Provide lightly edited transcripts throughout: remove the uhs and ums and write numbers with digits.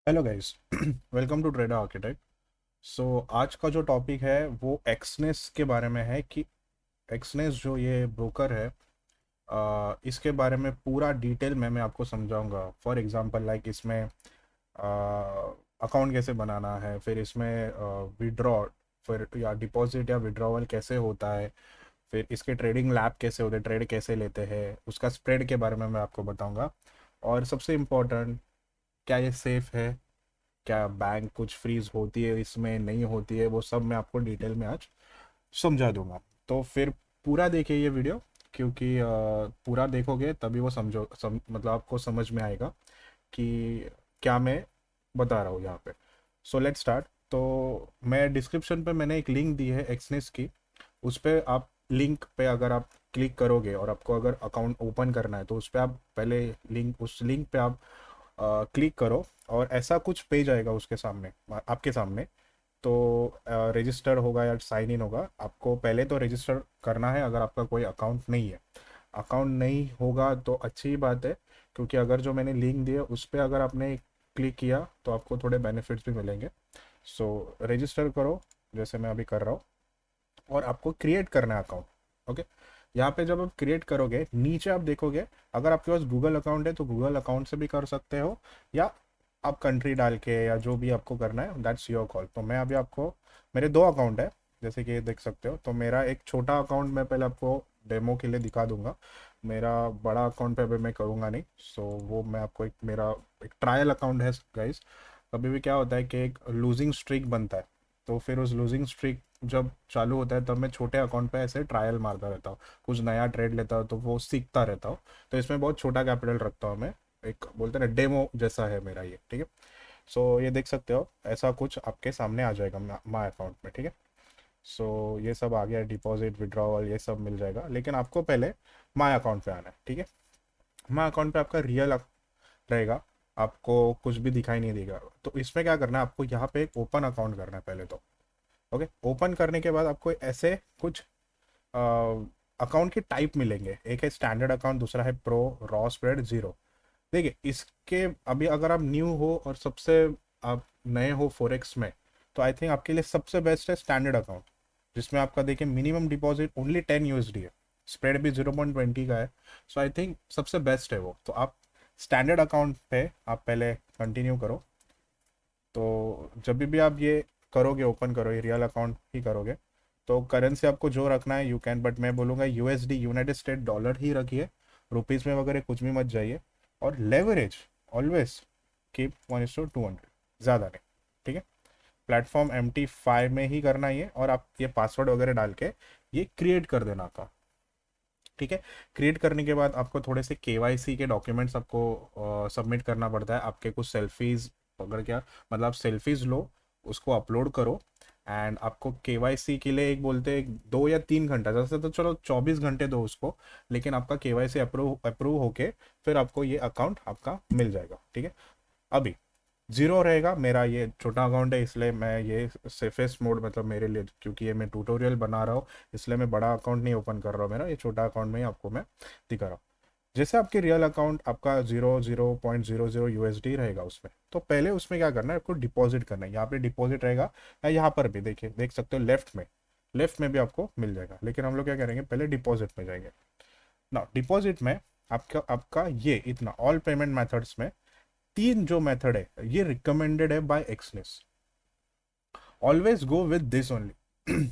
Hello guys. Welcome to trader architect. So आज का जो टॉपिक है वो एक्सनेस के बारे में है कि एक्सनेस जो ये ब्रोकर है, इसके बारे में पूरा डिटेल में मैं आपको समझाऊंगा। फॉर एग्जांपल लाइक इसमें अकाउंट कैसे बनाना है, फिर इसमें विड्रॉ फिर या डिपॉजिट या विड्रॉवल कैसे होता है, फिर इसके ट्रेडिंग लैब कैसे होते हैं, ट्रेड कैसे लेते हैं, उसका स्प्रेड के बारे में मैं आपको बताऊंगा। और सबसे इम्पोर्टेंट, क्या ये सेफ़ है, क्या बैंक कुछ फ्रीज होती है इसमें, नहीं होती है, वो सब मैं आपको डिटेल में आज समझा दूंगा। तो फिर पूरा देखिए ये वीडियो, क्योंकि पूरा देखोगे तभी वो मतलब आपको समझ में आएगा कि क्या मैं बता रहा हूँ यहाँ पे। So let start. तो मैं डिस्क्रिप्शन पे मैंने एक लिंक दी है एक्सनेस की। उस पर आप लिंक पे अगर आप क्लिक करोगे और आपको अगर अकाउंट ओपन करना है तो उस पर आप पहले उस लिंक पे आप क्लिक करो और ऐसा कुछ पेज आएगा उसके सामने, आपके सामने। तो रजिस्टर होगा या साइन इन होगा, आपको पहले तो रजिस्टर करना है अगर आपका कोई अकाउंट नहीं है। अकाउंट नहीं होगा तो अच्छी बात है, क्योंकि अगर जो मैंने लिंक दी है उस पर अगर आपने क्लिक किया तो आपको थोड़े बेनिफिट्स भी मिलेंगे। सो रजिस्टर करो, जैसे मैं अभी कर रहा हूँ, और आपको क्रिएट करना है अकाउंट। ओके। यहाँ पे जब आप क्रिएट करोगे नीचे आप देखोगे, अगर आपके पास गूगल अकाउंट है तो गूगल अकाउंट से भी कर सकते हो, या आप कंट्री डाल के, या जो भी आपको करना है दैट्स योर कॉल। तो मैं अभी आपको, मेरे दो अकाउंट है जैसे कि ये देख सकते हो। तो मेरा एक छोटा अकाउंट मैं पहले आपको डेमो के लिए दिखा दूंगा। मेरा बड़ा अकाउंट पे अभी मैं करूँगा नहीं। सो वो मैं आपको एक, मेरा एक ट्रायल अकाउंट है गाइस। कभी भी क्या होता है कि एक लूजिंग स्ट्रीक बनता है, तो फिर उस लूजिंग स्ट्रीक जब चालू होता है तब मैं छोटे अकाउंट पे ऐसे ट्रायल मारता रहता हूँ, कुछ नया ट्रेड लेता हूँ तो वो सीखता रहता हूँ। तो इसमें बहुत छोटा कैपिटल रखता हूँ मैं, एक बोलते हैं ना डेमो जैसा है मेरा ये, ठीक है। सो ये देख सकते हो, ऐसा कुछ आपके सामने आ जाएगा माई अकाउंट में, ठीक है। सो ये सब आ गया, डिपॉजिट विड्रॉवल ये सब मिल जाएगा, लेकिन आपको पहले माई अकाउंट पे आना है, ठीक है। माई अकाउंट पे आपका रियल रहेगा, आपको कुछ भी दिखाई नहीं देगा। तो इसमें क्या करना है, आपको यहाँ पे एक ओपन अकाउंट करना है पहले तो। ओके। ओपन करने के बाद आपको ऐसे कुछ अकाउंट के टाइप मिलेंगे, एक है स्टैंडर्ड अकाउंट, दूसरा है प्रो, रॉ, स्प्रेड, जीरो। देखिए इसके, अभी अगर आप न्यू हो और सबसे आप नए हो फोरेक्स में, तो आई थिंक आपके लिए सबसे बेस्ट है स्टैंडर्ड अकाउंट, जिसमें आपका देखिए मिनिमम डिपॉजिट ओनली 10 USD है, स्प्रेड भी 0.20 का है। सो आई थिंक सबसे बेस्ट है वो। तो आप स्टैंडर्ड अकाउंट पे आप पहले कंटिन्यू करो। तो जब भी आप ये करोगे, ओपन करो, ये रियल अकाउंट ही करोगे, तो करेंसी आपको जो रखना है यू कैन, बट मैं बोलूँगा यूएसडी, यूनाइटेड स्टेट डॉलर ही रखिए, रुपीज़ में वगैरह कुछ भी मत जाइए। और लेवरेज ऑलवेज कीप 1:200, ज़्यादा नहीं, ठीक है। प्लेटफॉर्म MT5 में ही करना है ये, और आप ये पासवर्ड वगैरह डाल के ये क्रिएट कर देना का, ठीक है। क्रिएट करने के बाद आपको थोड़े से KYC के डॉक्यूमेंट्स आपको सबमिट करना पड़ता है, आपके कुछ सेल्फीज अगर, क्या मतलब, आप सेल्फीज लो, उसको अपलोड करो। एंड आपको KYC के लिए एक बोलते हैं 2 या 3 घंटा, जैसे तो चलो 24 घंटे दो उसको, लेकिन आपका KYC अप्रूव अप्रूव होके फिर आपको ये अकाउंट आपका मिल जाएगा, ठीक है। अभी जीरो रहेगा, मेरा ये छोटा अकाउंट है इसलिए मैं ये सेफेस्ट मोड, मतलब मेरे लिए, क्योंकि ये मैं ट्यूटोरियल बना रहा हूँ इसलिए मैं बड़ा अकाउंट नहीं ओपन कर रहा हूँ, मेरा ये छोटा अकाउंट में ही आपको मैं दिखा रहा हूँ। जैसे आपके रियल अकाउंट आपका 0.00 USD रहेगा उसमें, तो पहले उसमें क्या करना है, आपको डिपॉजिट करना है। यहाँ पे डिपॉजिट रहेगा, या यहाँ पर भी देखिए, देख सकते हो लेफ्ट में भी आपको मिल जाएगा, लेकिन हम लोग क्या करेंगे, पहले डिपॉजिट में जाएंगे ना। डिपॉजिट में आपका आपका ये इतना ऑल पेमेंट मेथड्स में तीन जो मेथड है ये रिकमेंडेड है by Exness, always go with this only.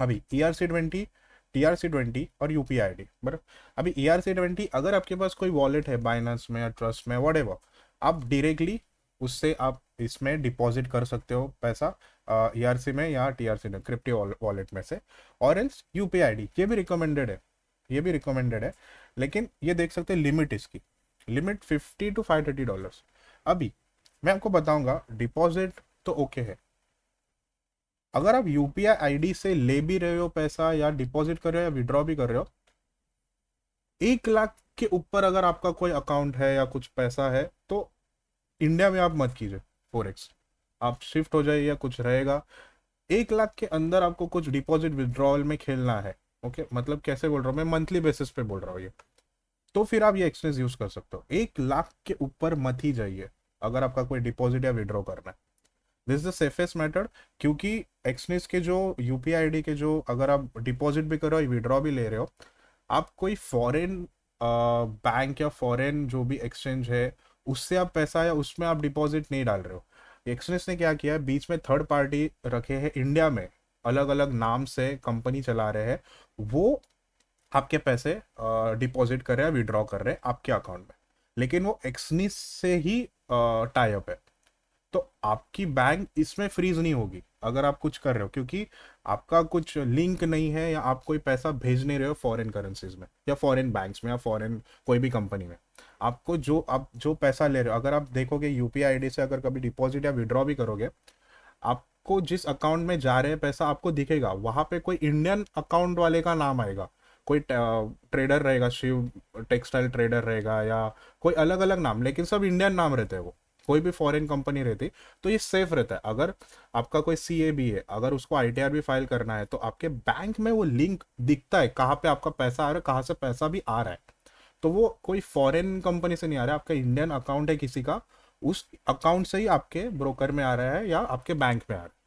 अभी ERC20, TRC20 और UPI ID, बराबर। अभी ERC20, अगर आपके पास कोई वॉलेट है बाइनेंस में या ट्रस्ट में वट, आप डायरेक्टली उससे आप इसमें डिपॉजिट कर सकते हो पैसा, ERC में या TRC में, क्रिप्टो वॉलेट में से। और एल्स UPI ID, ये भी रिकमेंडेड है, ये भी रिकमेंडेड है। लेकिन ये देख सकते हैं लिमिट, इसकी लिमिट $50 to $530। अभी मैं आपको बताऊंगा, डिपॉजिट तो ओके है, अगर आप UPI ID से ले भी रहे हो पैसा, या डिपॉजिट कर रहे हो या विड्रॉ भी कर रहे हो, 1 लाख के ऊपर अगर आपका कोई अकाउंट है या कुछ पैसा है, तो इंडिया में आप मत कीजिए फोरेक्स, आप शिफ्ट हो जाइए या कुछ रहेगा। 1 लाख के अंदर आपको कुछ डिपॉजिट विड्रॉल में खेलना है, ओके, मतलब कैसे बोल रहा हूँ मैं, मंथली बेसिस पे बोल रहा हूँ ये, तो फिर आप ये एक्सचेंज यूज कर सकते हो। 1 लाख के ऊपर मत ही जाइए, अगर आपका कोई डिपॉजिट या विड्रॉ करना है। This is the safest method, क्योंकि एक्सनिस के जो यूपीआई आईडी के जो, अगर आप डिपॉजिट भी कर रहे हो विड्रॉ भी ले रहे हो, आप कोई फॉरेन बैंक या फॉरेन जो भी एक्सचेंज है उससे आप पैसा या उसमें आप डिपॉजिट नहीं डाल रहे हो। एक्सनेस ने क्या किया है, बीच में थर्ड पार्टी रखे हैं इंडिया में, अलग अलग नाम से कंपनी चला रहे हैं, वो आपके पैसे डिपॉजिट कर रहे हैं, विड्रॉ कर रहे हैं आपके अकाउंट में, लेकिन वो एक्सनिस से ही टाई अप है। तो आपकी बैंक इसमें फ्रीज नहीं होगी अगर आप कुछ कर रहे हो, क्योंकि आपका कुछ लिंक नहीं है या आप कोई पैसा भेज नहीं रहे हो फॉरेन करेंसीज में या फॉरेन बैंक्स में या फॉरेन कोई भी कंपनी में। आपको जो आप जो पैसा ले रहे हो, अगर आप देखोगे यूपीआई आईडी से अगर कभी डिपॉजिट या विड्रॉ भी करोगे, आपको जिस अकाउंट में जा रहे हैं पैसा आपको दिखेगा, वहां पे कोई इंडियन अकाउंट वाले का नाम आएगा, कोई ट्रेडर रहेगा, शिव टेक्सटाइल ट्रेडर रहेगा, या कोई अलग अलग नाम, लेकिन सब इंडियन नाम रहते हैं, वो कोई भी फॉरेन कंपनी रहती। तो ये सेफ रहता है। अगर आपका कोई सी ए बी है, अगर उसको आईटीआर भी फाइल करना है, तो आपके बैंक में वो लिंक दिखता है कहाँ पे आपका पैसा आ रहा है, कहाँ से पैसा भी आ रहा है। तो वो कोई फॉरेन कंपनी से नहीं आ रहा है, आपका इंडियन अकाउंट है किसी का, उस अकाउंट से ही आपके ब्रोकर में आ रहा है या आपके बैंक में आ रहा है।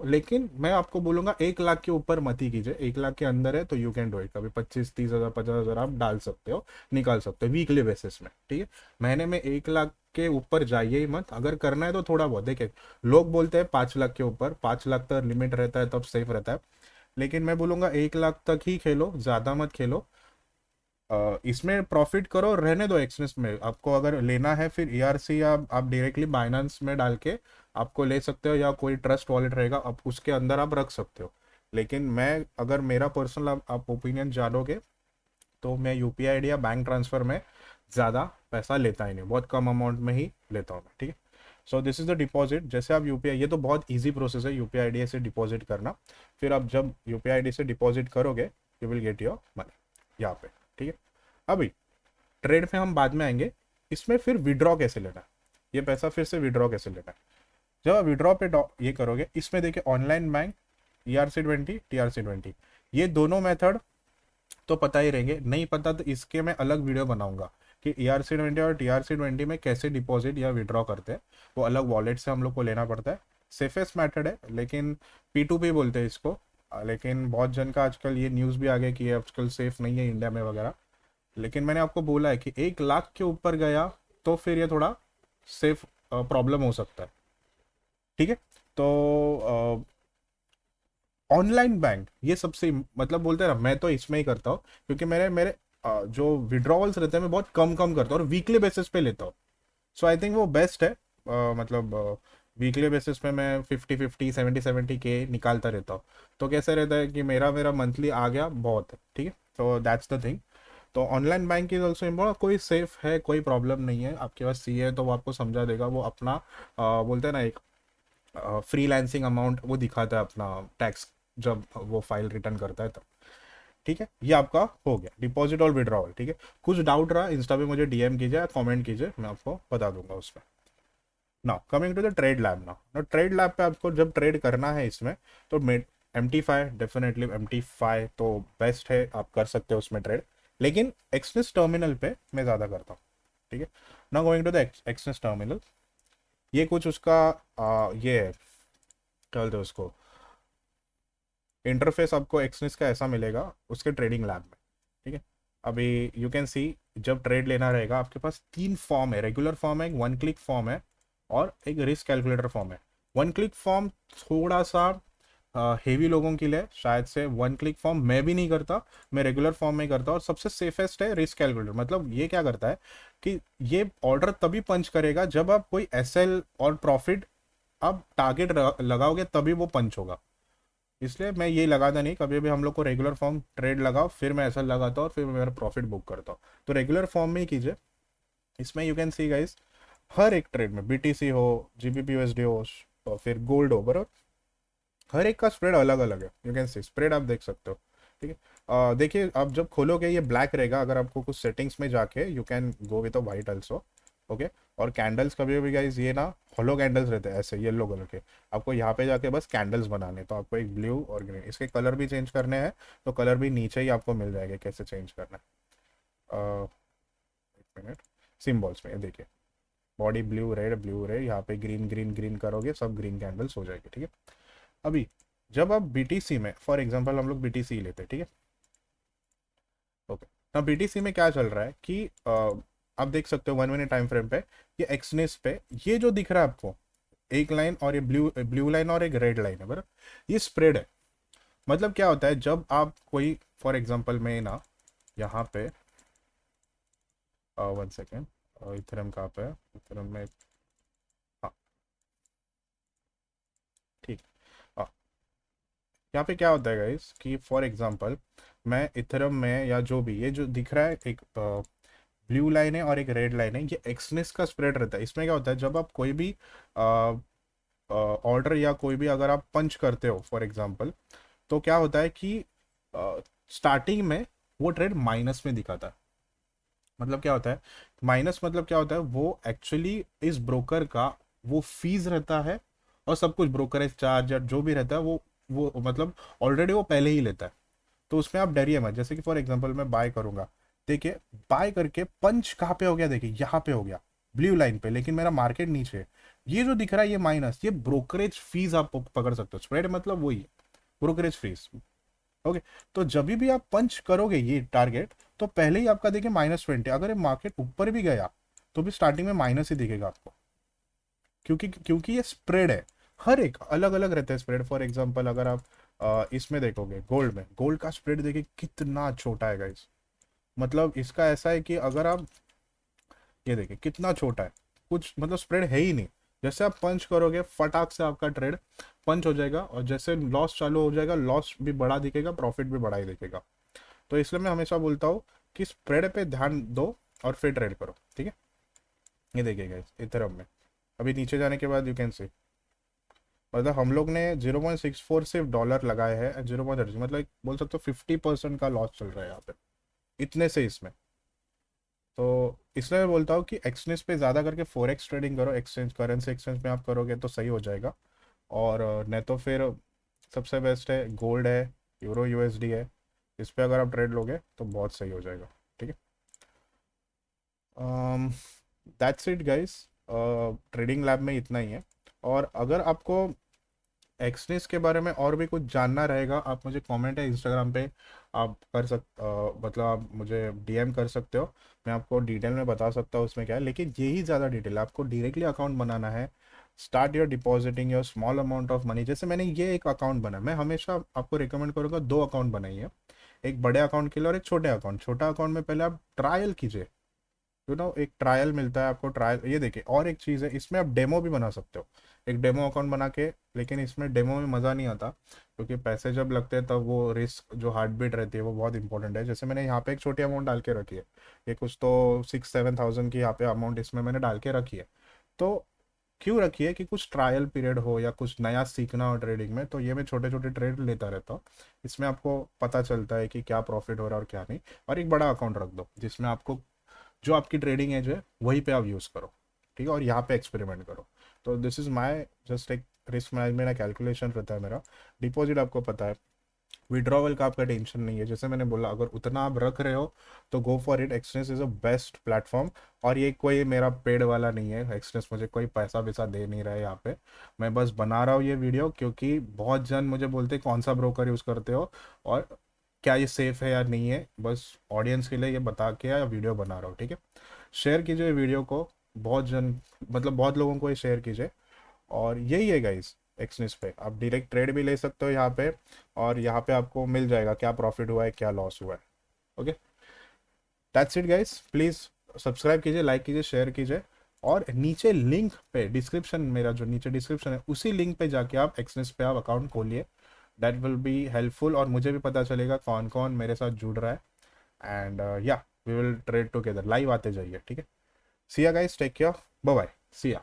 लेकिन मैं आपको बोलूंगा 1 लाख के ऊपर मत ही कीजिए। 1 लाख के अंदर है तो यू कैन डू इट, कभी 25-30 हज़ार 50 हज़ार आप डाल सकते हो, निकाल सकते हो वीकली बेसिस में, ठीक है। महीने में 1 लाख के ऊपर जाइए ही मत। अगर करना है तो थोड़ा बहुत देखिए, लोग बोलते हैं 5 लाख के ऊपर, 5 लाख तक लिमिट रहता है तब सेफ रहता है, लेकिन मैं बोलूंगा 1 लाख तक ही खेलो, ज्यादा मत खेलो। इसमें प्रॉफिट करो, रहने दो एक्सनेस में। आपको अगर लेना है फिर ईआरसी या आप डायरेक्टली बाइनेंस में डाल के आपको ले सकते हो, या कोई ट्रस्ट वॉलेट रहेगा आप उसके अंदर आप रख सकते हो। लेकिन मैं, अगर मेरा पर्सनल आप ओपिनियन जानोगे, तो मैं यूपीआई आईडी या बैंक ट्रांसफर में ज़्यादा पैसा लेता ही नहीं, बहुत कम अमाउंट में ही लेता हूँ मैं, ठीक है। So this is the deposit. जैसे आप यूपीआई, ये तो बहुत इजी प्रोसेस है यूपीआई आईडी से डिपॉजिट करना। फिर आप जब यूपीआई आईडी से डिपॉजिट करोगे, you will get your money यहाँ पे, ठीक है। अभी ट्रेड में हम बाद में आएंगे, इसमें फिर विड्रॉ कैसे लेना है, ये पैसा फिर से विड्रॉ कैसे लेना है। जब आप विड्रॉ पे ये करोगे, इसमें देखिए ऑनलाइन बैंक, ERC20 TRC20, ये दोनों मेथड तो पता ही रहेंगे। नहीं पता तो इसके मैं अलग वीडियो बनाऊंगा कि ERC20 और TRC20 में कैसे डिपॉजिट या विड्रॉ करते हैं। वो अलग वॉलेट से हम लोग को लेना पड़ता है, सेफेस्ट मेथड है, लेकिन P2P बोलते हैं इसको। लेकिन बहुत जन का आजकल ये न्यूज़ भी आ गया कि ये आजकल सेफ नहीं है इंडिया में वगैरह। लेकिन मैंने आपको बोला है कि 1 लाख के ऊपर गया तो फिर ये थोड़ा सेफ प्रॉब्लम हो सकता है, ठीक है। तो ऑनलाइन बैंक ये सबसे मतलब बोलते हैं ना, मैं तो इसमें ही करता हूँ, क्योंकि मेरे मेरे जो विड्रॉवल्स रहते हैं मैं बहुत कम कम करता हूँ और वीकली बेसिस पे लेता हूँ। सो आई थिंक वो बेस्ट है। मतलब वीकली बेसिस पे मैं 50-50 70-70 के निकालता रहता हूँ। तो कैसे रहता है कि मेरा मेरा मंथली आ गया, बहुत है, ठीक है। तो दैट्स द थिंग। तो online bank is also important, कोई सेफ है, कोई प्रॉब्लम नहीं है। आपके पास सी है तो वो आपको समझा देगा, वो अपना बोलते हैं ना एक फ्रीलांसिंग अमाउंट वो दिखाता है अपना टैक्स, जब वो फाइल रिटर्न करता है तब, ठीक है। ये आपका हो गया डिपॉजिट और विड्रॉवल, ठीक है। कुछ डाउट रहा इंस्टा पे मुझे डीएम कीजिए, कमेंट कीजिए, मैं आपको बता दूंगा उसमें। Now coming to the trade lab. Now trade lab पे आपको जब ट्रेड करना है इसमें, तो MT5 डेफिनेटली, MT5 तो बेस्ट है, आप कर सकते हो उसमें ट्रेड। लेकिन एक्सनेस टर्मिनल पे मैं ज़्यादा करता हूँ, ठीक है। Now going to the Exness terminal, ये कुछ उसका ये है, क्या बोलते हैं उसको, इंटरफेस आपको एक्सनेस का ऐसा मिलेगा उसके ट्रेडिंग लैब में, ठीक है। अभी यू कैन सी, जब ट्रेड लेना रहेगा आपके पास 3 फॉर्म है, रेगुलर फॉर्म है, एक 1 क्लिक फॉर्म है, और एक रिस्क कैलकुलेटर फॉर्म है। 1 क्लिक फॉर्म थोड़ा सा हेवी लोगों के लिए शायद से, 1 क्लिक फॉर्म मैं भी नहीं करता, मैं रेगुलर फॉर्म में करता हूँ। और सबसे सेफेस्ट है रिस्क कैलकुलेटर। मतलब ये क्या करता है कि ये ऑर्डर तभी पंच करेगा जब आप कोई SL और प्रॉफिट आप टारगेट लगाओगे, तभी वो पंच होगा। इसलिए मैं ये लगाता नहीं कभी भी। हम लोग को रेगुलर फॉर्म ट्रेड लगाओ, फिर मैं ऐसा लगाता हूँ और फिर मैं मेरा प्रॉफिट बुक करता हूँ। तो रेगुलर फॉर्म में ही कीजिए। इसमें यू कैन सी गाइस, हर एक ट्रेड में BTC हो, GBP USD हो, और फिर गोल्ड हो, बराबर, हर एक का स्प्रेड अलग अलग है। यू कैन सी स्प्रेड आप देख सकते हो, ठीक है। देखिए आप जब खोलोगे ये ब्लैक रहेगा, अगर आपको कुछ सेटिंग्स में जाके you can go with white also, okay. और कैंडल्स कभी भी गाइज ये ना हॉलो कैंडल्स रहते हैं ऐसे येलो कलर के, आपको यहाँ पे जाके बस कैंडल्स बनाने, तो आपको एक ब्लू और ग्रीन, इसके कलर भी चेंज करने हैं, तो कलर भी नीचे ही आपको मिल जाएगा कैसे चेंज करना है। एक मिनट, सिम्बॉल्स में देखिए, बॉडी ब्लू रेड, यहाँ पे ग्रीन ग्रीन ग्रीन करोगे, सब ग्रीन कैंडल्स हो जाएगी, ठीक है। अभी जब आप बीटीसी में, फॉर एग्जांपल हम लोग बीटीसी लेते हैं, ठीक है, ओके। ना बीटीसी में क्या चल रहा है कि आप देख सकते हो 1 मिनट टाइम फ्रेम पे, ये एक्सनेस पे ये जो दिख रहा है आपको, एक लाइन और ये ब्लू ब्लू लाइन और एक रेड लाइन है बराबर, ये स्प्रेड है। मतलब क्या होता है, जब आप कोई, फॉर एग्जांपल मैं ना यहाँ पे 1 सेकेंड, इथरम कहाँ पे है, इथरम में, हाँ ठीक, हाँ। यहाँ पे क्या होता है गाइस कि फॉर एग्जांपल मैं इथरम में या जो भी, ये जो दिख रहा है एक ब्लू लाइन है और एक रेड लाइन है, ये एक्सनेस का स्प्रेड रहता है। इसमें क्या होता है, जब आप कोई भी ऑर्डर या कोई भी अगर आप पंच करते हो फॉर एग्जांपल, तो क्या होता है कि स्टार्टिंग में वो ट्रेड माइनस में दिखाता है। मतलब क्या होता है माइनस, मतलब क्या होता है, वो एक्चुअली इस ब्रोकर का वो फीस रहता है, और सब कुछ ब्रोकरेज चार्ज या जो भी रहता है वो मतलब ऑलरेडी वो पहले ही लेता है। तो उसमें आप डरिए मत। जैसे कि फॉर एग्जांपल मैं बाय करूंगा, देखिए बाय करके पंच कहाँ पे हो गया, देखिए यहाँ पे हो गया ब्लू लाइन पे, लेकिन मेरा मार्केट नीचे है। ये जो दिख रहा है ये माइनस, ये ब्रोकरेज फीस आप पकड़ सकते हो। स्प्रेड मतलब वही है, ब्रोकरेज फीस, ओके। तो जब भी आप पंच करोगे ये टारगेट, तो पहले ही आपका देखिए -20, अगर ये मार्केट ऊपर भी गया तो भी स्टार्टिंग में माइनस ही दिखेगा आपको, क्योंकि क्योंकि ये स्प्रेड है। हर एक अलग अलग रहता है स्प्रेड। फॉर एग्जांपल अगर आप इसमें देखोगे, गोल्ड में, गोल्ड का स्प्रेड देखिए कितना छोटा है गाइस। मतलब इसका ऐसा है कि अगर आप ये देखिए कितना छोटा है, कुछ मतलब स्प्रेड है ही नहीं। जैसे आप पंच करोगे फटाक से आपका ट्रेड पंच हो जाएगा, और जैसे लॉस चालू हो जाएगा, लॉस भी बड़ा दिखेगा, प्रॉफिट भी बड़ा ही दिखेगा। तो इसलिए मैं हमेशा बोलता हूँ कि स्प्रेड पे ध्यान दो और फिर ट्रेड करो, ठीक है। ये देखिए गाइस इथेरियम में अभी नीचे जाने के बाद यू कैन सी, मतलब हम लोग ने 0.64 सिर्फ डॉलर लगाए हैं, 0.30, मतलब बोल सकते हो 50% का लॉस चल रहा है यहाँ पे, इतने से इसमें। तो इसलिए मैं बोलता हूँ कि एक्सचेंज पे ज़्यादा करके फॉरेक्स ट्रेडिंग करो, एक्सचेंज करेंसी एक्सचेंज में आप करोगे तो सही हो जाएगा। और नहीं तो फिर सबसे बेस्ट है गोल्ड है, यूरो यूएसडी है, इस पे अगर आप ट्रेड लोगे तो बहुत सही हो जाएगा, ठीक है। That's it guys, trading lab में इतना ही है। और अगर आपको एक्सनेस के बारे में और भी कुछ जानना रहेगा, आप मुझे कमेंट है इंस्टाग्राम पे, आप मतलब आप मुझे डीएम कर सकते हो, मैं आपको डिटेल में बता सकता हूँ उसमें क्या है। लेकिन यही ज़्यादा डिटेल, आपको डायरेक्टली अकाउंट बनाना है, start your depositing your small amount of money. जैसे मैंने ये एक अकाउंट बना, मैं हमेशा आपको रिकमेंड करूँगा 2 अकाउंट बनाइए, एक बड़े अकाउंट के लिए और एक छोटे अकाउंट। छोटा अकाउंट में पहले आप ट्रायल कीजिए, एक ट्रायल मिलता है आपको, ट्रायल। ये देखिए और एक चीज़ है, इसमें आप डेमो भी बना सकते हो, एक डेमो अकाउंट बना के। लेकिन इसमें डेमो में मज़ा नहीं आता, क्योंकि पैसे जब लगते हैं तब वो रिस्क, जो हार्ट बीट रहती है वो बहुत इंपॉर्टेंट है। जैसे मैंने यहाँ पे एक छोटी अमाउंट डाल के रखी है, ये कुछ तो 6-7 थाउजेंड की यहाँ पे अमाउंट इसमें मैंने डाल के रखी है। तो क्यों रखी है कि कुछ ट्रायल पीरियड हो या कुछ नया सीखना हो ट्रेडिंग में, तो ये मैं छोटे छोटे ट्रेड लेता रहता हूँ। इसमें आपको पता चलता है कि क्या प्रॉफिट हो रहा है और क्या नहीं। और एक बड़ा अकाउंट रख दो जिसमें आपको जो आपकी ट्रेडिंग एज है वहीं पे आप यूज़ करो, ठीक है, और यहाँ पे एक्सपेरिमेंट करो। तो दिस इज़ माय जस्ट एक रिस्क मैनेजमेंट, एक कैलकुलेशन रहता है मेरा। डिपॉजिट आपको पता है, विड्रॉवल का आपका टेंशन नहीं है। जैसे मैंने बोला, अगर उतना आप रख रहे हो तो go for it, exchange is a best platform. और ये कोई मेरा पेड वाला नहीं है एक्सचेंज, मुझे कोई पैसा वैसा दे नहीं रहा है यहाँ पे। मैं बस बना रहा हूँ ये वीडियो क्योंकि बहुत जन मुझे बोलते हैं कौन सा ब्रोकर यूज़ करते हो और क्या ये सेफ है या नहीं है। बस ऑडियंस के लिए ये बता के या वीडियो बना रहा हूँ, ठीक है। शेयर कीजिए वीडियो को, बहुत जन, मतलब बहुत लोगों को ये शेयर कीजिए। और यही है गाइस, एक्सनेस पे आप डायरेक्ट ट्रेड भी ले सकते हो यहाँ पे, और यहाँ पे आपको मिल जाएगा क्या प्रॉफिट हुआ है क्या लॉस हुआ है, okay. That's it guys, please subscribe कीजिए, लाइक कीजिए, शेयर कीजिए। और नीचे लिंक पे, डिस्क्रिप्शन, मेरा जो नीचे डिस्क्रिप्शन है उसी लिंक पे जाके आप एक्सनेस पे आप अकाउंट खोलिए। दैट विल बी हेल्पफुल, और मुझे भी पता चलेगा कौन कौन मेरे साथ जुड़ रहा है। And yeah we will trade together, live आते जाइए, ठीक है। See ya guys, take care, bye bye, see या।